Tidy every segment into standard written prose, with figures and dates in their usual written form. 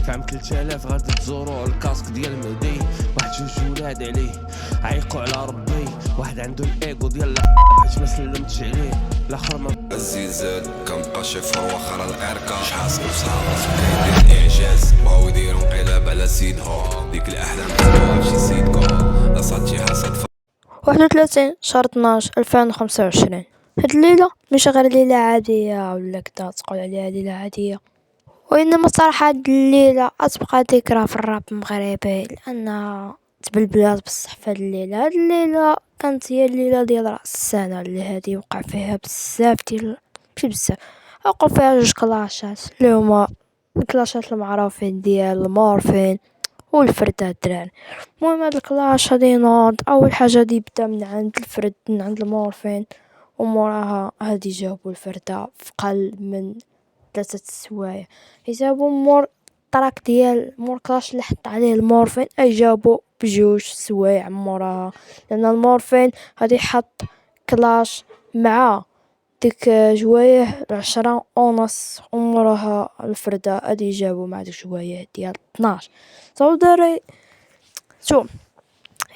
في عام 3000 غادي تزورو الكاسك ديال مهدي، واحد جوج ولاد عليه عيقوا على ربي، واحد عنده الايغو ديال حيت ما سلمتش عليه، الاخر ما الزيزات كنبقى شي فروه خرا الاركه، شحال صحابات كيدير اعجاز بغاو يديرو انقلاب على سيدهم، ديك الاحلام كتبوها فشي سيدكم لا صاتي حسد. 31 شهر 12 2025. هاد الليلة مش غير ليلة عادية ولا كدا تقول عليها ليلة عادية، وإنما صراحة هاد الليلة أتبقى ذكرى في الراب المغربي لأنها تبلبلات بصح في هاد الليلة. هاد الليلة كانت هي الليلة ديال رأس السنة اللي هادي وقع فيها بزاف ديال ماشي بزاف، وقعو فيها جوج كلاشات اللي هما الكلاشات المعروفين ديال المورفين والفردة الدراري. المهم هاد الكلاش هادي نوض اول حاجه دي بدا من عند الفرد من عند المورفين، وموراها هادي جابوا الفردة في قل من 3 سوايع، جابوا مور الطراك ديال مور كلاش اللي حط عليه المورفين اي جابوا بجوج سوايع موراها، لان المورفين هادي حط كلاش مع ديك جوايه 10:30 وموراها الفردة هادي جابوا مع ديك جوايه ديال 12. صاو داري شو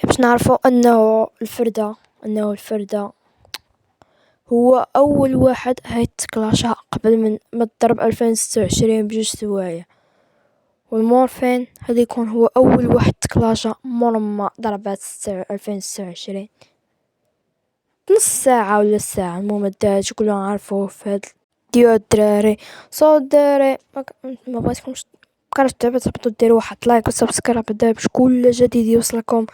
باش نعرفوا انه الفردة هو اول واحد هيتكلاشا قبل من ما تضرب 2026 بجوج سوايع، والمورفين هذا يكون هو اول واحد تكلاشا مور ما ضربات 2026 نص ساعة ولا ساعة. المهم الدراري كلهم عارفوه في هاد ديال الدراري. صو الدراري ما بغيتكمش بقاش دابا تهبطوا ديروا واحد لايك وسبسكرايب باش كل جديد يوصلكم،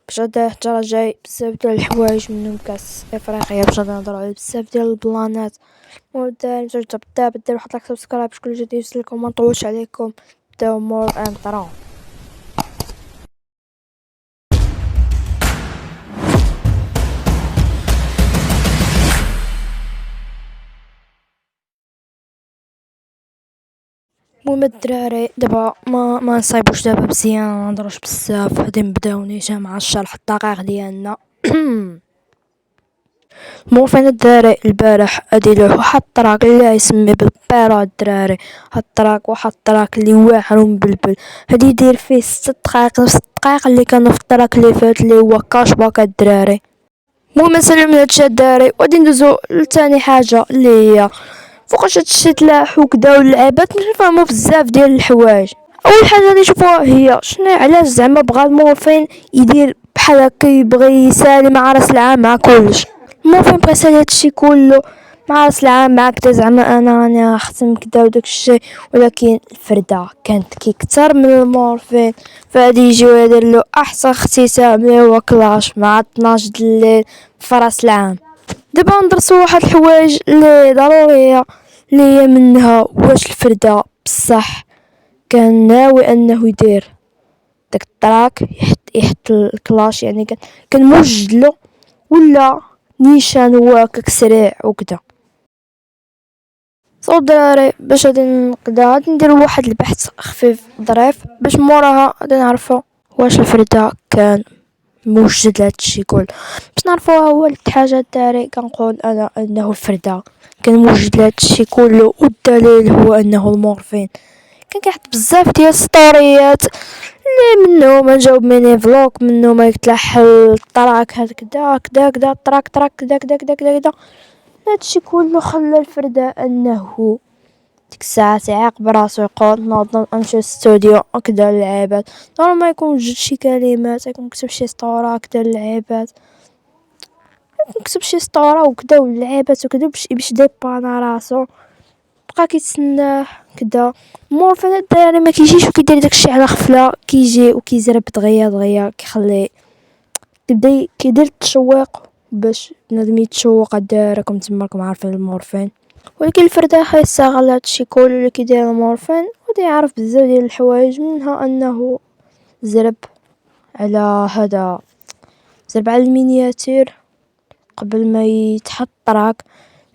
باش غدا حتى جاي بزاف ديال الحوايج منهم كاس افريقيا باش غادي نهضروا على بزاف ديال البلانات. ودار دابا ديروا واحد لايك سبسكرايب باش كل جديد يوصلكم، ما نطولش عليكم، بداو مور انطرو. المهم الدراري دابا ما نصايبوش دابا مزيان، ما نهضروش بزاف، غادي نبداو نيشان مع الشرح الدقيق ديالنا. المهم الدراري البارح ادي له واحد الطراك اللي يسمي بالبيرو الدراري، هاد الطراك واحد الطراك اللي واعر ومبلبل، هادي يدير فيه 6 دقائق نفس الدقائق اللي كانوا في الطراك اللي فات اللي هو كاشباك الدراري. المهم نساليو من هادشي الدراري وغادي ندوزو لتاني حاجه اللي هي فوقاش هادشي تلاح وكدا واللعابات باش نفهمو بزاف ديال الحوايج. اول حاجه غادي نشوفوها هي شنو علاش زعما بغا المورفين يدير بحال هكا يبغي يسالي مع راس العام مع كلش. المورفين بغا يسالي هادشي كله مع راس العام مع كدا زعما انا راني خصم كدا وداك الشيء، ولكن الفردة كانت كيكتر من المورفين، فغادي يجيو يديرلو احسن اختتام اللي هو كلاش مع 12 د الليل في راس العام. دابا ندرسو واحد الحوايج اللي ضروريه اللي هي منها واش الفردة بصح كان ناوي انه يدير داك الطراك يحط الكلاش، يعني كان موجد له ولا نيشان هو هكاك سريع وكدا. صو الدراري باش غادي نديرو واحد البحث خفيف ظريف باش موراها غادي نعرفو واش الفردة كان موجد لهادشي كل. باش نعرفوها اول حاجه الدراري كنقول انا انه الفردة كان موجد لهادشي كله، والدليل هو انه المورفين كان كيحط بزاف ديال ستوريات اللي منهم نجاوب ميني فلوق، منهم ما يتلاح الطراك هكذا كدا كدا الطراك طراك كدا كدا كدا كدا كدا. هادشي كله خلى الفردة انه ديك الساعة تيعاق براسو يقول نوض نمشي للاستوديو هكدا للعباد، دار ما يكون جد شي كلمات يكون كتب شي سطورة هكدا للعباد، كتب شي سطورة وكدا واللعبات وكدا باش ديبانا راسو بقى كيتسناه كدا. مورفين الدراري ما كيجيش وكيدير داكشي على غفله، كيجي وكيزرب دغيا دغيا كيخلي كيبدا كيدير التشويق باش بنادم يتشوق الدراري راكم تما عارفين المورفين. ولكن الفردة خيستغل هادشي كل اللي كيدير المورفين ودي يعرف بزاف ديال الحوايج، منها انه زرب على هذا زرب على المينياتير قبل ما يتحط طراك،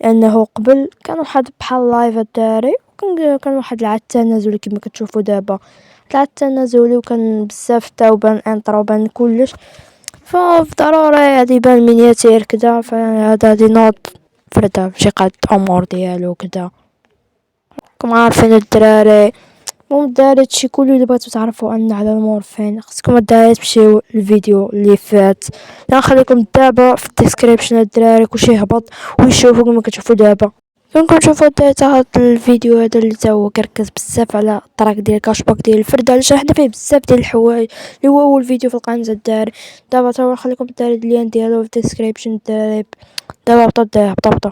لانه قبل كان واحد بحال لايف الدراري كان واحد العاد تنازلي كما كتشوفوا دابا العاد تنازلي وكان بزاف تاوبان انطرو بان كلش، فضروري غادي يبان المينياتير كدا، فهذا غادي نوض فردا باش يقاد امور ديالو كدا. راكم عارفين الدراري المهم الدراري هادشي كلو اللي بغيتو تعرفوا عنا على المورفين. خصكم الدراري تمشيو للفيديو اللي فات اللي غنخليكم دابا في الديسكريبشن الدراري، كلشي يهبط ويشوفوا كما كتشوفوا دابا. كنكم تشوفوا هاد الفيديو هذا اللي تا هو كيركز بزاف على الطراك ديال كاشباك ديال الفرده اللي شرحنا فيه بزاف ديال الحوايج اللي هو اول فيديو في القناه الدراري. دابا تا نخليكم الدراري اللين ديالو في الديسكريبشن الدراري. دابا هبطوا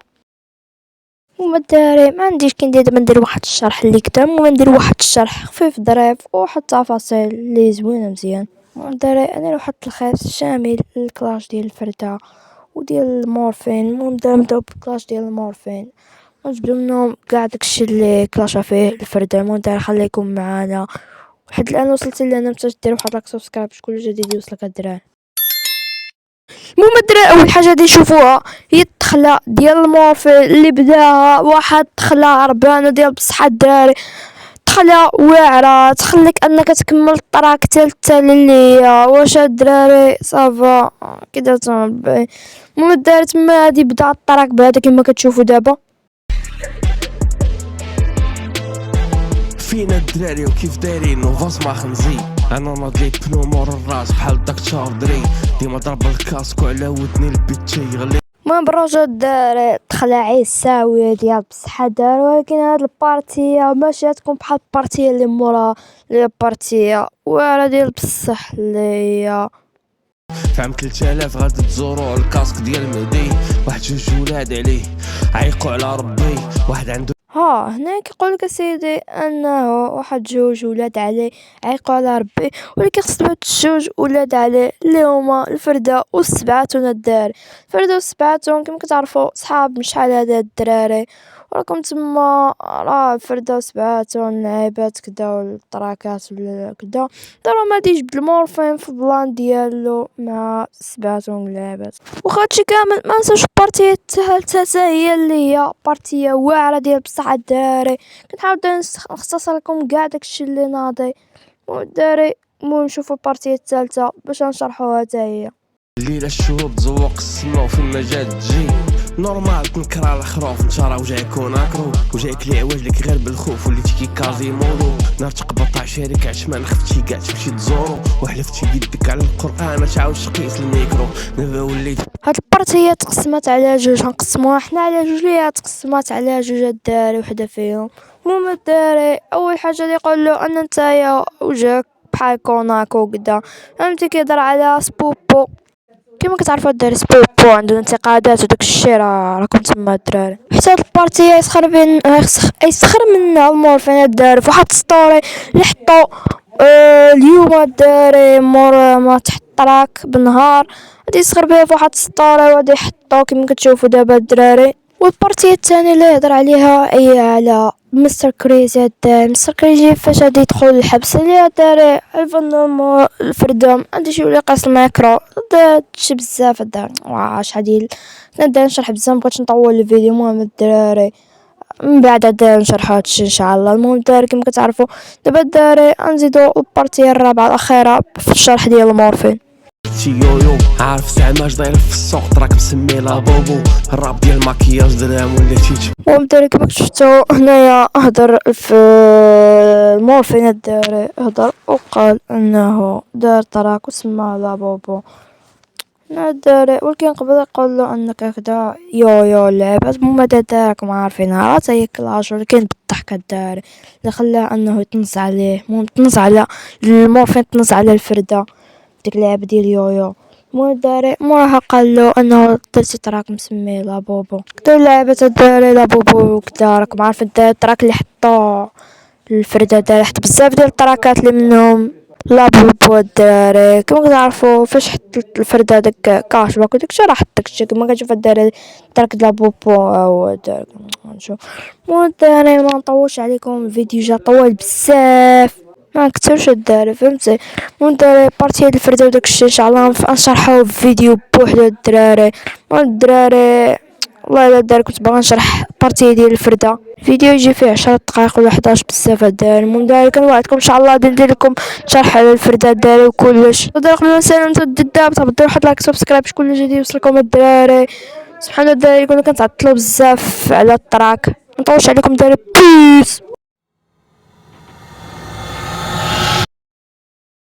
وما الدراري ما عنديش كي ندير دابا ندير واحد الشرح اللي قدام وما ندير واحد الشرح خفيف ظريف وواحد التفاصيل اللي زوينه مزيان. الدراري انا واحد التلخيص شامل للكلاش ديال الفرده وديال المورفين. المهم نبداو بالكلاش ديال المورفين ونجبدو منهم كاع داكشي اللي كلاشا فيه الفرده. المهم الدراري خليكم معانا واحد الان وصلتي لهنا متاش دير واحد لايك سبسكرايب باش كل جديد يوصلك الدراري. المهم الدراري اول حاجه غادي نشوفوها هي الدخله ديال المورفين اللي بداها واحد دخله هربانه ديال بصحه الدراري، دخله واعره تخليك انك تكمل الطراك الثالثه اللي هي واش الدراري صافا كذا تنبي. المهم الدراري تما غادي يبدا الطراك بهذا كما كتشوفوا دابا. فينا الدراري وكيف دايرين وفاس مع خمزي، انا ناضي بنو مور الراس بحال الدكتور دري ديما ضرب الكاسكو على ودني البيت تيغلي. المهم بالرجاء الدراري دخله عيساويه ديال بصحه الدار، ولكن هاد البارتيه ماشي تكون بحال البارتيه اللي مورا اللي بارتيه واعره ديال بصح اللي هي في عام 3000 غادي تزورو الكاسك ديال مهدي، واحد جوج ولاد عليه عيقوا على ربي، واحد عنده هنا كيقولك سيدي انه واحد جوج ولاد عليه عيقوا على ربي، ولكن خص هاد الجوج ولاد عليه اللي هما الفرده والسبعاتون الدراري. الفرده والسبعاتون كما كتعرفوا صحاب من شحال هذا الدراري، وراكم تما راه الفرده وسبعاتون لعيبات كدا والطراكات ولا كدا داروا ما يجبد المورفين في البلان ديالو مع سبعاتون لعيبات. وخاتشي كامل ما نساوش البارتيه الثالثه هي اللي هي بارتيه واعره ديال بصح الدراري. كنحاول نختصر لكم كاع داكشي اللي ناضي والدراري. المهم نشوفوا البارتيه الثالثه باش نشرحوها حتى هي. الليله الشهوب تزوق السما وفي المجال تجي نورمال تنكر الخروف نشارا وجاي كوناكرو وجايك لي عواجلك غير بالخوف وليت كي كازي مودو نار تقبط عشارك عشمان خفتي كاع تمشي تزورو وحلفتي يدك على القران ما تعاودش تقيس الميكرو دابا وليت. هاد البارتيه تقسمات على جوج غنقسموها حنا على جوج ليها تقسمات على جوج الدراري وحده فيهم. المهم الدراري اول حاجه اللي يقول له ان نتايا وجهك بحال كوناكو كدا فهمتي كيهضر على سبوبو كما كتعرفوا الدراري سبوبو عنده انتقادات وداك الشيء راكم تما الدراري. حتى هاد البارتيه يسخر منها المورفين الدراري فواحد ستوري اللي حطو اليوم الدراري مور ما تحت الطراك بالنهار غادي يسخر بها فواحد ستوري وغادي يحطو كما كتشوفوا دابا الدراري. والبارتيه الثانيه اللي يهضر عليها هي على مستر كريزي الدراري. مستر كريزي فاش غادي يدخل الحبس اللي الدراري الفنان الفردة غادي يولي قاص الميكرو داكشي بزاف الدراري واش غادي نبدا نشرح بزاف مبغيتش نطول الفيديو. المهم الدراري من بعد الدراري نشرح هادشي ان شاء الله. المهم الدراري كما كتعرفوا دابا الدراري غنزيدو البارتيه الرابعه الاخيره في الشرح ديال المورفين. يويو عارف زعما اش داير في السوق تراك مسمي لا بوبو الراب ديال الماكياج درهم ولا تيت. المهم الدراري كما شفتوا هنايا هضر في المورفين الدراري هضر وقال انه دار تراك وسمى لا بوبو الدراري، ولكن قبل يقول له انك هكذا يو لعبات. المهم هذا داك ما عارفينها راه هي كلاش ولكن بالضحك الدراري اللي خلاه انه يطنز عليه. المهم طنز على المورفين طنز على الفرده ديك اللعبه ديال يويو. المهم الدراري موراها قال له انه درتي تراك مسمي لا بوبو كدا لعبه الدراري لا بوبو كدا راكم عارفين التراك اللي حطو الفرده الدراري حط بزاف ديال التراكات اللي منهم لا بوبو الدراري كما كتعرفوا فاش حط الفرده داك كاشباك وداكشي راه حط داكشي كما كتشوف الدراري تراك لا بوبو هو الدراري نشوف. المهم الدراري ما نطولش عليكم الفيديو جا طويل بزاف ما نكثرش الدراري فهمتي. المهم الدراري بارتي هاد الفرده وداكشي ان شاء الله نشرحوه في فيديو بوحدو الدراري. المهم الدراري والله الا الدراري كنت باغا نشرح بارتي ديال الفرده الفيديو يجي فيه 10 دقائق ولا 11 بزاف الدراري. المهم الدراري كنوعدكم ان شاء الله غادي ندير لكم شرح على الفرده الدراري وكلش. الدراري قبل ما نسالم الداب تهبطوا واحد لايك سبسكرايب باش كل جديد يوصلكم الدراري. سبحان الله الدراري كنا كنتعطلوا بزاف على التراك. نطولش عليكم الدراري بيس.